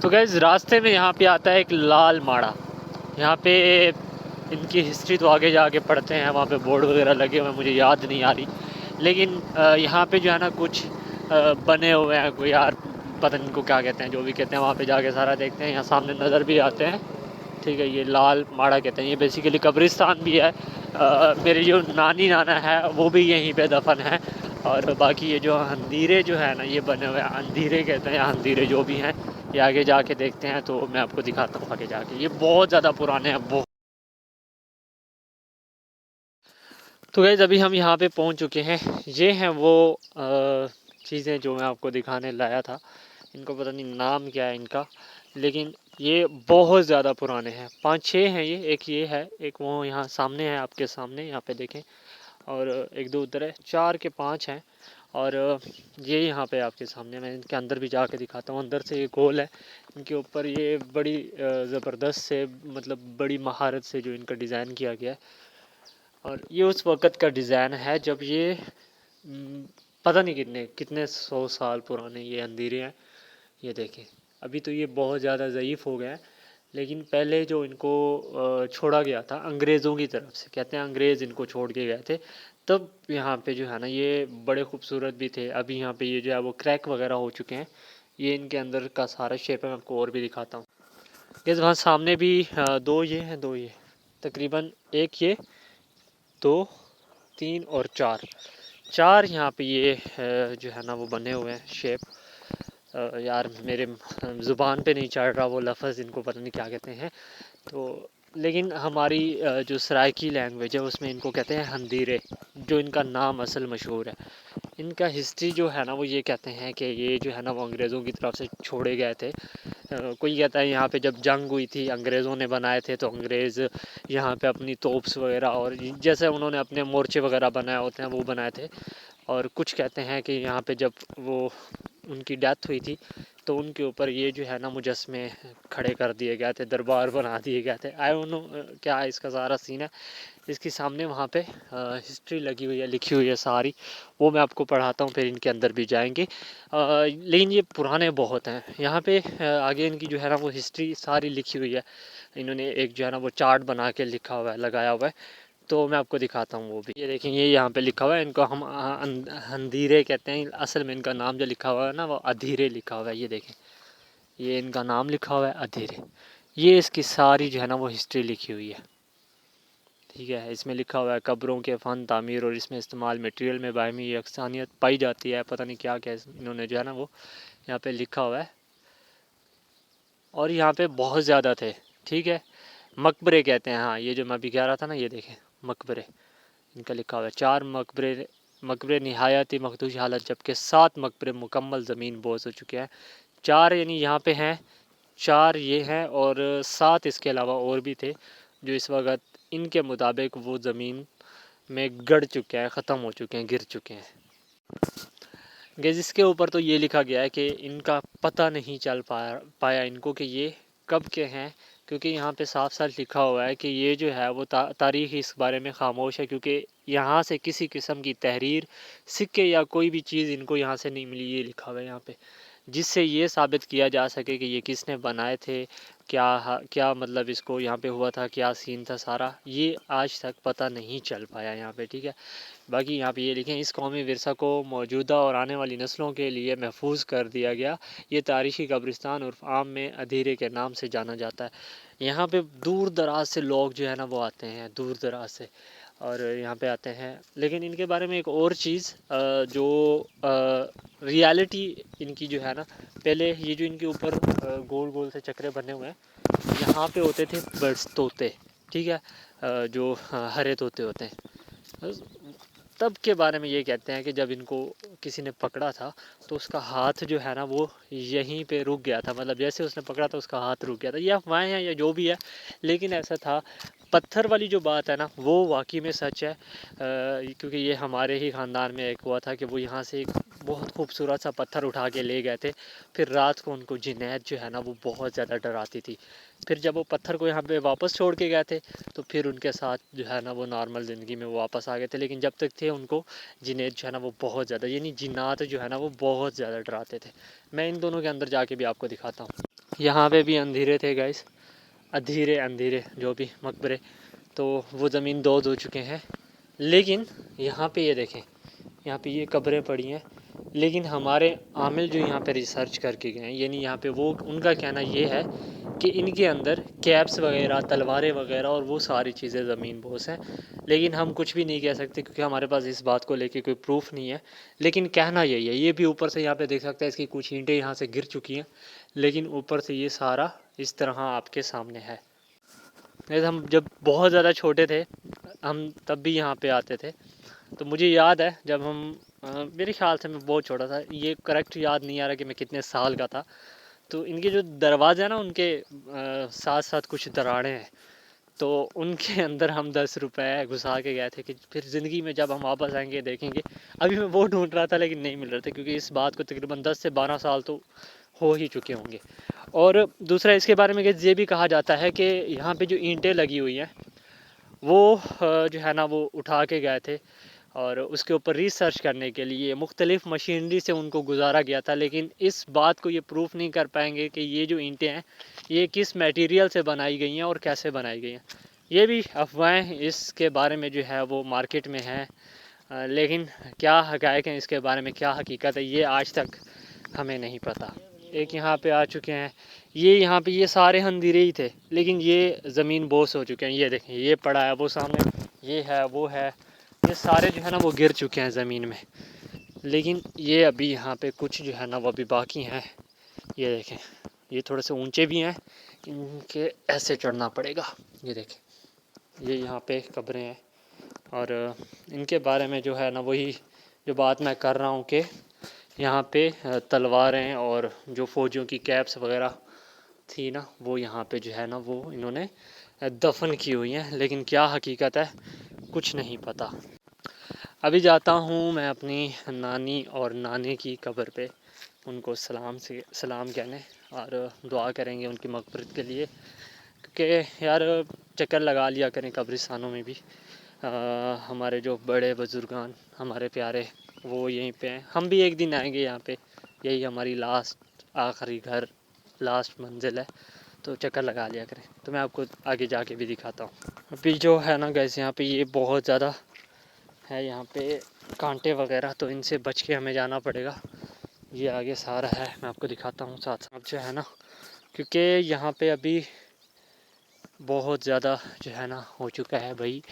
तो गाइस रास्ते में यहाँ पे आता है एक लाल माड़ा। यहाँ पे इनकी हिस्ट्री तो आगे जाके पढ़ते हैं, वहाँ पे बोर्ड वगैरह लगे हुए हैं, मुझे याद नहीं आ रही। लेकिन यहाँ पे जो है ना कुछ बने हुए हैं, कोई यार पता नहीं इनको क्या कहते हैं, जो भी कहते हैं वहाँ पे जाके सारा देखते हैं। यहाँ सामने नज़र भी आते हैं। ठीक है, ये लाल माड़ा कहते हैं। ये बेसिकली कब्रिस्तान भी है। मेरी जो नानी नाना है वो भी यहीं पे दफन है। और बाकी ये जो अंधीरे जो है ना ये बने हुए हैं, अंधीरे कहते हैं, अंधीरे जो भी हैं ये आगे जाके देखते हैं तो मैं आपको दिखाता हूँ आगे जाके। ये बहुत ज़्यादा पुराने हैं बहुत। तो गाइस अभी हम यहाँ पे पहुँच चुके हैं। ये हैं वो चीज़ें जो मैं आपको दिखाने लाया था। इनको पता नहीं नाम क्या है इनका, लेकिन ये बहुत ज़्यादा पुराने हैं। 5-6 हैं ये। एक ये है, एक वो यहाँ सामने है, आपके सामने यहाँ पे देखें, और एक दो उधर है। 4 के 5 हैं। और ये यहाँ पे आपके सामने, मैं इनके अंदर भी जाके दिखाता हूँ। अंदर से ये गोल है, इनके ऊपर ये बड़ी ज़बरदस्त से, मतलब बड़ी महारत से जो इनका डिज़ाइन किया गया है। और ये उस वक़्त का डिज़ाइन है जब ये पता नहीं कितने कितने 100 साल पुराने ये अंधेरे हैं। ये देखें, अभी तो ये बहुत ज़्यादा ज़ईफ़ हो गए हैं, लेकिन पहले जो इनको छोड़ा गया था अंग्रेज़ों की तरफ से, कहते हैं अंग्रेज़ इनको छोड़ के गए थे, तब यहाँ पे जो है ना ये बड़े खूबसूरत भी थे। अभी यहाँ पे ये जो है वो क्रैक वगैरह हो चुके हैं। ये इनके अंदर का सारा शेप है, मैं आपको और भी दिखाता हूँ। इस वहाँ सामने भी दो ये हैं, दो ये, तकरीबन एक ये, दो, तीन और चार, चार यहाँ पे ये जो है ना वो बने हुए हैं शेप। यार मेरे ज़ुबान पे नहीं चढ़ रहा वो लफ्ज़, इनको पता नहीं क्या कहते हैं। तो लेकिन हमारी जो सराइकी लैंग्वेज है उसमें इनको कहते हैं हंदीरे, जो इनका नाम असल मशहूर है। इनका हिस्ट्री जो है ना वो ये कहते हैं कि ये जो है ना वो अंग्रेज़ों की तरफ से छोड़े गए थे। कोई कहता है यहाँ पे जब जंग हुई थी अंग्रेज़ों ने बनाए थे, तो अंग्रेज़ यहाँ पे अपनी तोप्स वगैरह और जैसे उन्होंने अपने मोर्चे वगैरह बनाए होते हैं वो बनाए थे। और कुछ कहते हैं कि यहाँ पे जब वो उनकी डेथ हुई थी तो उनके ऊपर ये जो है ना मुजस्मे खड़े कर दिए गए थे, दरबार बना दिए गए थे। आई डोंट नो क्या इसका सारा सीन है। इसके सामने वहाँ पे हिस्ट्री लगी हुई है, लिखी हुई है सारी, वो मैं आपको पढ़ाता हूँ, फिर इनके अंदर भी जाएंगे। लेकिन ये पुराने बहुत हैं। यहाँ पे आगे इनकी जो है ना वो हिस्ट्री सारी लिखी हुई है। इन्होंने एक जो है ना वो चार्ट बना के लिखा हुआ है, लगाया हुआ है, तो मैं आपको दिखाता हूँ वो भी। ये देखें, ये यहाँ पे लिखा हुआ है, इनको हम अंधीरे कहते हैं। असल में इनका नाम जो लिखा हुआ है ना वो अधीरे लिखा हुआ है। ये देखें, ये इनका नाम लिखा हुआ है अधीरे। ये इसकी सारी जो है ना वो हिस्ट्री लिखी हुई है। ठीक है, इसमें लिखा हुआ है कब्रों के फ़न तामीर और इसमें इस्तेमाल मटेरियल में बाहमी यकसानियत पाई जाती है। पता नहीं क्या क्या इन्होंने जो है ना वो यहाँ पे लिखा हुआ है। और यहाँ पे बहुत ज़्यादा थे। ठीक है, मकबरे कहते हैं, हाँ ये जो मैं अभी कह रहा था ना, ये देखें मकबरे इनका लिखा हुआ है। 4 मकबरे, मकबरे नहायती मखदूश हालत, जबकि 7 मकबरे मुकम्मल ज़मीन बोझ हो चुके हैं। 4 यानी यहाँ पे हैं, 4 ये हैं और 7 इसके अलावा और भी थे जो इस वक्त इनके मुताबिक वो ज़मीन में गड़ चुके हैं, ख़त्म हो चुके हैं, गिर चुके हैं। गैस इसके ऊपर तो ये लिखा गया है कि इनका पता नहीं चल पाया इनको कि ये कब के हैं, क्योंकि यहाँ पे साफ साफ लिखा हुआ है कि ये जो है वो तारीख़ इस बारे में खामोश है, क्योंकि यहाँ से किसी किस्म की तहरीर, सिक्के या कोई भी चीज़ इनको यहाँ से नहीं मिली। ये लिखा हुआ है यहाँ पे, जिससे ये साबित किया जा सके कि ये किसने बनाए थे, क्या मतलब इसको यहाँ पे हुआ था, क्या सीन था सारा, ये आज तक पता नहीं चल पाया यहाँ पे। ठीक है, बाकी यहाँ पे ये लिखें, इस कौमी विरसा को मौजूदा और आने वाली नस्लों के लिए महफूज कर दिया गया। ये तारीख़ी कब्रिस्तान उर्फ आम में अधीरे के नाम से जाना जाता है। यहाँ पे दूर दराज से लोग जो है ना वो आते हैं, दूर दराज से, और यहाँ पे आते हैं। लेकिन इनके बारे में एक और चीज़ जो रियलिटी इनकी जो है ना, पहले ये जो इनके ऊपर गोल गोल से चक्रे बने हुए हैं, यहाँ पे होते थे बर्ड्स, तोते। ठीक है, जो हरे तोते होते हैं। तब के बारे में ये कहते हैं कि जब इनको किसी ने पकड़ा था तो उसका हाथ जो है ना वो यहीं पे रुक गया था, मतलब जैसे उसने पकड़ा था उसका हाथ रुक गया था। ये अफवाहें हैं या जो भी है, लेकिन ऐसा था। पत्थर वाली जो बात है ना वो वाकई में सच है, क्योंकि ये हमारे ही ख़ानदान में एक हुआ था कि वो यहाँ से एक बहुत खूबसूरत सा पत्थर उठा के ले गए थे। फिर रात को उनको जुनैद जो है ना वो बहुत ज़्यादा डराती थी। फिर जब वो पत्थर को यहाँ पे वापस छोड़ के गए थे तो फिर उनके साथ जो है ना वो नॉर्मल ज़िंदगी में वो वापस आ गए थे। लेकिन जब तक थे उनको जुनैद जो है ना वो बहुत ज़्यादा, यानी जिन्नात जो है ना वो बहुत ज़्यादा डराते थे। मैं इन दोनों के अंदर जाके भी आपको दिखाता हूँ। यहाँ पे भी अंधेरे थे गाइस, अधीरे अंधेरे जो भी मकबरे, तो वो ज़मीन दो हो चुके हैं। लेकिन यहाँ पे ये देखें, यहाँ पे ये कब्रें पड़ी हैं, लेकिन हमारे आमिल जो यहाँ पे रिसर्च करके गए हैं, यानी यहाँ पे वो उनका कहना ये है कि इनके अंदर कैप्स वगैरह, तलवारें वगैरह और वो सारी चीज़ें ज़मीन बोस हैं। लेकिन हम कुछ भी नहीं कह सकते क्योंकि हमारे पास इस बात को लेके कोई प्रूफ नहीं है। लेकिन कहना यही है, ये भी ऊपर से यहाँ पे देख सकते हैं, इसकी कुछ ईंटें यहाँ से गिर चुकी हैं, लेकिन ऊपर से ये सारा इस तरह आपके सामने है। जैसे हम जब बहुत ज़्यादा छोटे थे, हम तब भी यहाँ पे आते थे, तो मुझे याद है जब हम मेरे ख्याल से मैं बहुत छोटा था, ये करेक्ट याद नहीं आ रहा कि मैं कितने साल का था। तो इनके जो दरवाजे हैं ना, उनके साथ साथ कुछ दरारें हैं, तो उनके अंदर हम 10 रुपए घुसा के गए थे कि फिर ज़िंदगी में जब हम वापस आएंगे देखेंगे। अभी मैं वो ढूंढ रहा था लेकिन नहीं मिल रहा था, क्योंकि इस बात को तकरीबन 10 से 12 साल तो हो ही चुके होंगे। और दूसरा इसके बारे में ये भी कहा जाता है कि यहाँ पे जो ईंटें लगी हुई हैं वो जो है ना वो उठा के गए थे, और उसके ऊपर रिसर्च करने के लिए मुख्तलिफ़ मशीनरी से उनको गुजारा गया था। लेकिन इस बात को ये प्रूफ नहीं कर पाएंगे कि ये जो ईंटें हैं ये किस मटेरियल से बनाई गई हैं और कैसे बनाई गई हैं। ये भी अफवाहें इसके बारे में जो है वो मार्केट में हैं, लेकिन क्या हक़ाइक़ हैं इसके बारे में, क्या हकीकत है, ये आज तक हमें नहीं पता। एक यहाँ पे आ चुके हैं, ये यहाँ पे ये सारे हंदीरे ही थे, लेकिन ये ज़मीन बोस हो चुके हैं। ये देखें, ये पड़ा है, वो सामने ये है, वो है, ये सारे जो है ना वो गिर चुके हैं ज़मीन में। लेकिन ये अभी यहाँ पे कुछ जो है ना वो अभी बाकी हैं। ये देखें, ये थोड़े से ऊंचे भी हैं, इनके ऐसे चढ़ना पड़ेगा। ये देखें, ये यहाँ पे कब्रें हैं, और इनके बारे में जो है ना वही जो बात मैं कर रहा हूँ कि यहाँ पे तलवारें और जो फ़ौजियों की कैप्स वगैरह थी ना, वो यहाँ पे जो है ना वो इन्होंने दफन की हुई हैं। लेकिन क्या हकीकत है कुछ नहीं पता। अभी जाता हूँ मैं अपनी नानी और नाने की कब्र पे, उनको सलाम कहने और दुआ करेंगे उनकी मग़फ़िरत के लिए, क्योंकि यार चक्कर लगा लिया करें कब्रिस्तानों में भी। हमारे जो बड़े बुज़ुर्गान हमारे प्यारे वो यहीं पे हैं, हम भी एक दिन आएंगे यहाँ पे, यही हमारी लास्ट आखिरी घर, लास्ट मंजिल है, तो चक्कर लगा लिया करें। तो मैं आपको आगे जाके भी दिखाता हूँ। अभी जो है ना गैस, यहाँ पे ये बहुत ज़्यादा है, यहाँ पे कांटे वगैरह, तो इनसे बच के हमें जाना पड़ेगा। ये आगे सारा है, मैं आपको दिखाता हूँ साथ साथ जो है ना, क्योंकि यहाँ पे अभी बहुत ज़्यादा जो है ना हो चुका है भाई,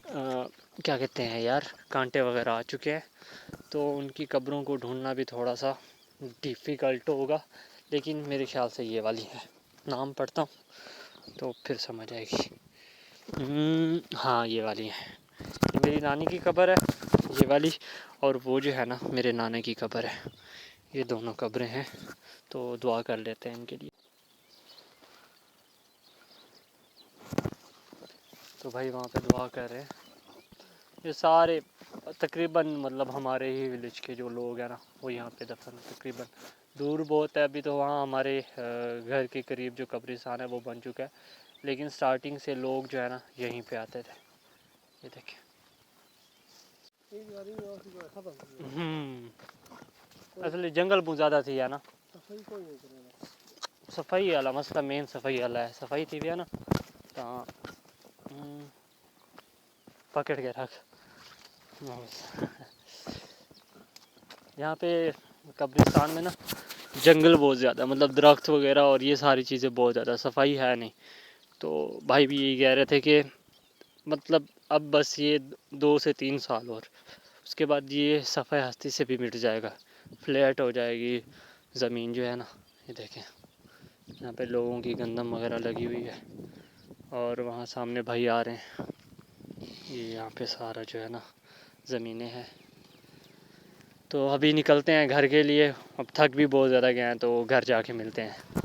क्या कहते हैं यार, कांटे वगैरह आ चुके हैं, तो उनकी कब्रों को ढूंढना भी थोड़ा सा डिफ़िकल्ट होगा। लेकिन मेरे ख्याल से ये वाली है, नाम पढ़ता हूँ तो फिर समझ आएगी। हाँ ये वाली है, ये मेरी नानी की कब्र है ये वाली, और वो जो है ना मेरे नाने की कब्र है। ये दोनों कब्रें हैं, तो दुआ कर लेते हैं इनके लिए। तो भाई वहाँ पे दुआ कर रहे हैं, ये सारे तकरीबन मतलब हमारे ही विलेज के जो लोग हैं ना वो यहाँ पे दफन, तकरीबन दूर बहुत है अभी तो, वहाँ हमारे घर के करीब जो कब्रिस्तान है वो बन चुका है, लेकिन स्टार्टिंग से लोग जो है ना यहीं पे आते थे। ये देखें, असली जंगल बहुत ज़्यादा थी है ना, सफाई वाला मसला, मेन सफाई वाला है, सफाई थी भी है ना, तो पकड़ के रख। यहाँ पे कब्रिस्तान में ना जंगल बहुत ज़्यादा, मतलब दरख्त वगैरह और ये सारी चीज़ें बहुत ज़्यादा, सफाई है नहीं। तो भाई भी यही कह रहे थे कि मतलब अब बस ये 2 से 3 साल और उसके बाद ये सफ़ाई हस्ती से भी मिट जाएगा, फ्लैट हो जाएगी ज़मीन जो है ना। ये देखें, यहाँ पे लोगों की गंदम वगैरह लगी हुई है, और वहाँ सामने भाई आ रहे हैं। ये यहाँ पे सारा जो है ना ज़मीनें हैं। तो अभी निकलते हैं घर के लिए, अब थक भी बहुत ज़्यादा गए हैं, तो घर जाके मिलते हैं।